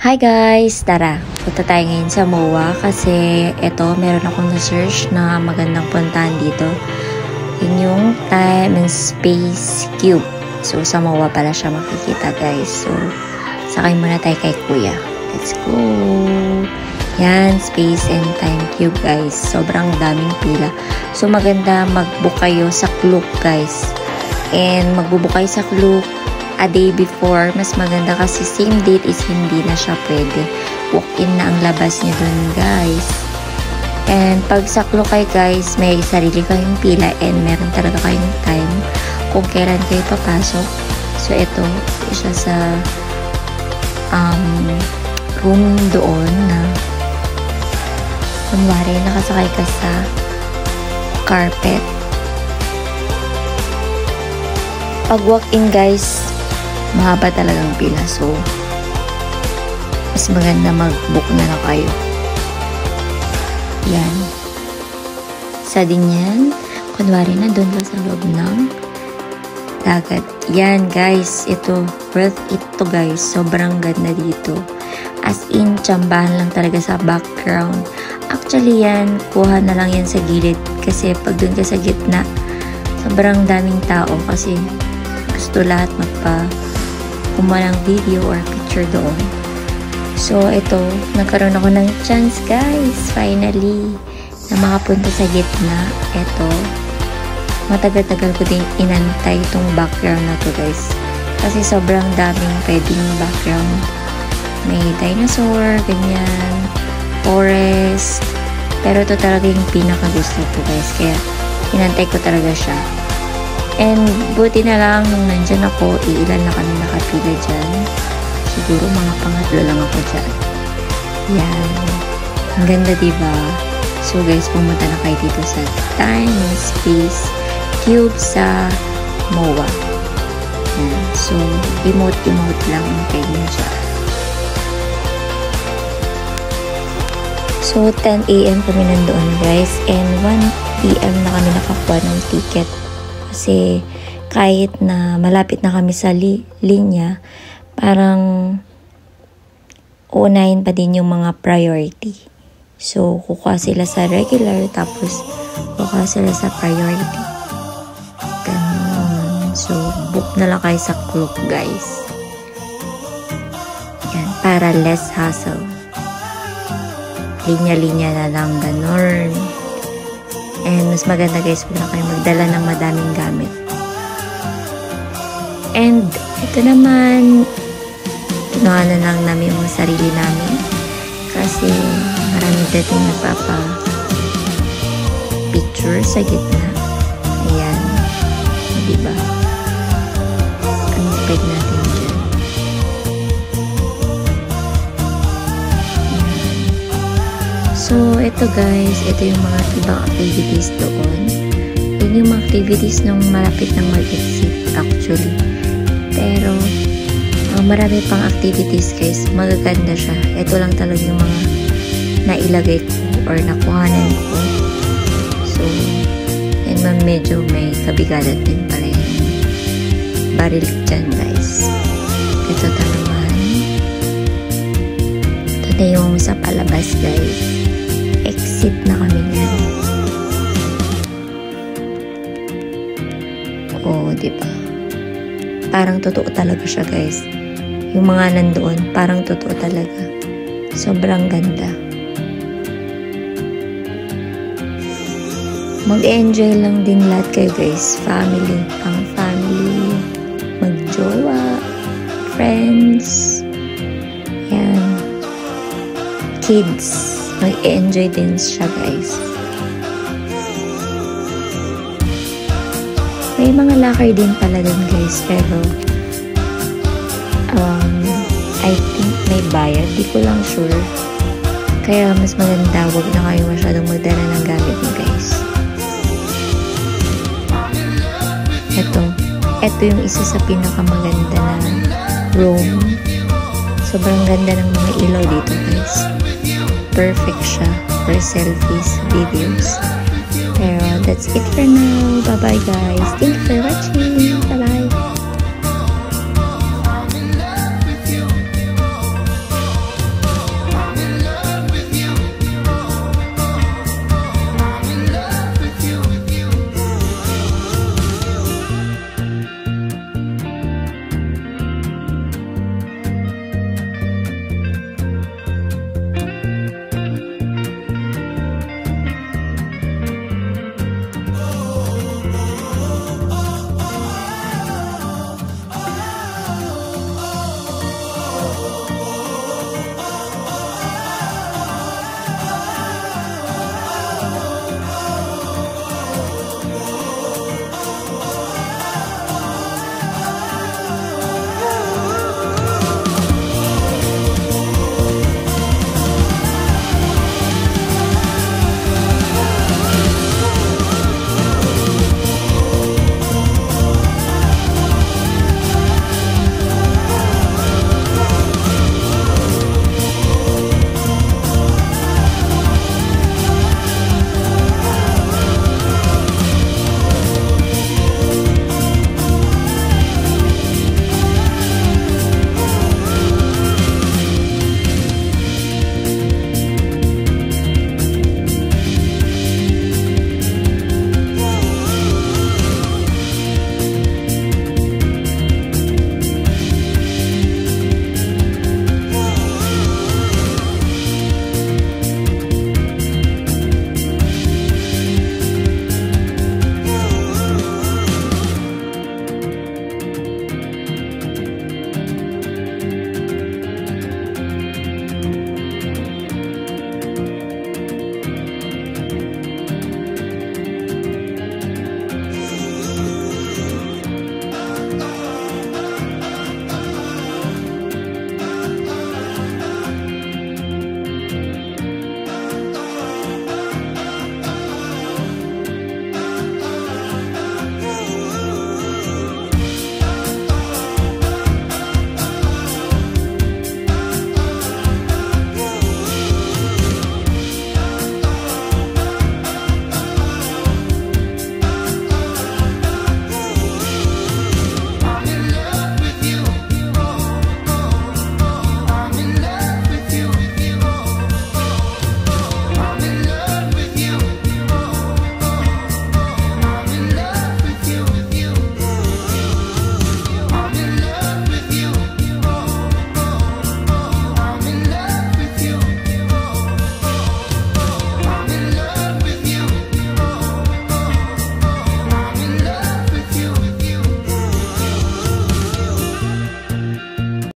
Hi guys! Tara, punta tayo ngayon sa MOA kasi eto, meron akong na-search na magandang puntahan dito. Yun yung Time and Space Cube. So, sa MOA pala siya makikita guys. So, sakay muna tayo kay Kuya. Let's go! Yan, Space and Time Cube guys. Sobrang daming pila. So, maganda mag-book kayo sa Klook guys. And mag-book kayo sa Klook a day before, mas maganda kasi same date is hindi na siya pwede. Walk-in na ang labas niyo dun guys. And pag sa Klook kayo guys, may sarili kayong pila and meron talaga kayong time kung kailan kayo papasok. So ito, isa sa room doon na kunwari nakasakay ka sa carpet. Pag walk-in guys, mahaba talagang pila. So, mas maganda mag-book na lang kayo. Yan. Isa din yan. Kunwari na doon lang sa loob ng dagat. Yan guys. Ito. Worth it to guys. Sobrang ganda dito. As in, tsambahan lang talaga sa background. Actually yan, kuha na lang yan sa gilid. Kasi pag doon ka sa gitna, sobrang daming tao. Kasi gusto lahat kumuha ng video or picture doon. So, ito, nagkaroon ako ng chance, guys. Finally, na makapunta sa gitna. Ito, matagal-tagal ko din inantay itong background na to, guys. Kasi sobrang daming pwedeng background. May dinosaur, ganyan, forest. Pero ito talaga yung pinakagusto ko, guys. Kaya, inantay ko talaga siya. And buti na lang nung nandyan ako, iilan na kami nakapila dyan. Siguro mga pangatlo lang ako dyan. Yan. Ang ganda diba? So guys, pumunta na kayo dito sa Time and Space Cube sa MOA. Yan. So, emote lang ang kayo nyo dyan. So, 10 AM kami nandoon guys. And 1 PM na kami nakakuha ng ticket. Kasi kahit na malapit na kami sa linya, parang uunahin pa din yung mga priority. So, kukuha sila sa regular, tapos kukuha sila sa priority. Ganun. So, book na lang kayo sa Klook, guys. Yan, para less hassle. Linya-linya na lang, ganun. And mas maganda guys, wala kayo magdala ng madaming gamit. And ito naman, tunahan na lang namin yung sarili namin. Kasi marami dating nagpapa-picture sa gitna. Ayan. Diba? Ang spec natin dyan. So, ito guys, ito yung mga ibang activities doon. Yun yung mga activities nung malapit ng mag-exit actually. Pero, marami pang activities guys. Magaganda siya. Ito lang talaga yung mga nailagay ko or nakuhanan ko. So, yan medyo may kabigadan din pala yan. Baril dyan guys. Ito naman. Ito na yung sa palabas guys. Exit na kami yan. Oo, diba? Parang totoo talaga siya, guys. Yung mga nandoon, parang totoo talaga. Sobrang ganda. Mag-enjoy lang din lahat kayo, guys. Family, pang family, magjowa, friends, yan, kids. Mag-enjoy din siya guys. May mga locker din pala din guys. Pero I think may bayad. Di ko lang sure. Kaya mas maganda wag na kayo masyadong magdala ng gamit niyo guys. Ito yung isa sa pinakamaganda na room. Sobrang ganda ng mga ilaw dito guys. Perfect siya for selfies, videos. Pero that's it for now. Bye-bye guys. Thank you for watching. Bye-bye.